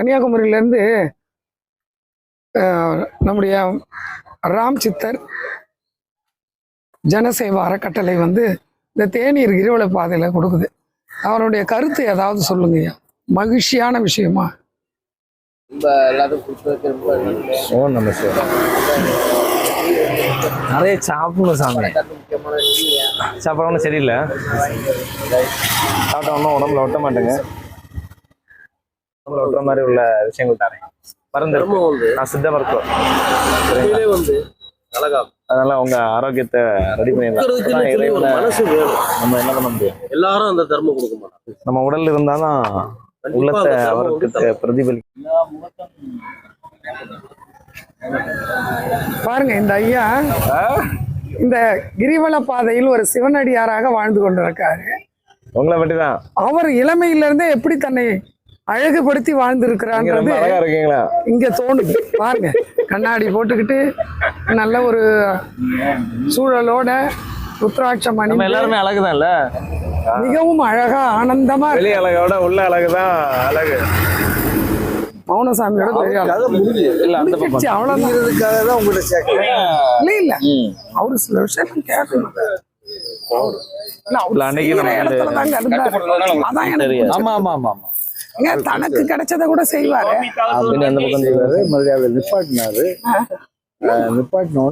கன்னியாகுமரியிலேருந்து நம்முடைய ராம் சித்தர் ஜனசேவா அறக்கட்டளை வந்து இந்த தேநீர் கிரிவல பாதையில் கொடுக்குது. அவருடைய கருத்து ஏதாவது சொல்லுங்கய்யா. மகிழ்ச்சியான விஷயமா? நிறைய சாப்பிடணும் சாமி. சாப்பிடணும் சரியில்லை, சாப்பிட்ட ஒன்றும் உடம்புல ஒட்ட மாட்டேங்க. உடம்புல ஒட்டுற மாதிரி உள்ள விஷயங்கள் தரேன். மருந்து நான் சித்த மருத்துவம், அதனால உங்க ஆரோக்கியத்தை ரெடி பண்ணிடலாம். நம்ம என்ன பண்ண முடியும்? எல்லாரும் அந்த தர்மம் கொடுக்க மாட்டாங்க. நம்ம உடல் இருந்தாதான் உள்ளத்தை அவருக்கு பிரதிபலிக்கும். பாருங்க, இந்த ஐயா இந்த கிரிவல பாதையில் ஒரு சிவனடியாராக வாழ்ந்து கொண்டிருக்காரு. உங்களை பற்றிதான் அவர் இளமையிலிருந்தே எப்படி தன்னை அழகுபடுத்தி வாழ்ந்திருக்கிறான்றது இங்க தோணுது. பாருங்க, கண்ணாடி போட்டுக்கிட்டு நல்ல ஒரு சூழலோட ருத்ராட்சம் மணி, எல்லாருமே அழகுதான்ல, மிகவும் அழகா ஆனந்தமா. வெளி அழகோட உள்ள அழகுதான் அழகு. மௌனசாமியோட அவ்வளவுதான். இல்ல அவரு சில விஷயம் கேட்கணும். தனக்கு கிடைச்சத கூட செய்வாரு. மரியாதை நிப்பாட்டினாரு. நிப்பாட்டினோம்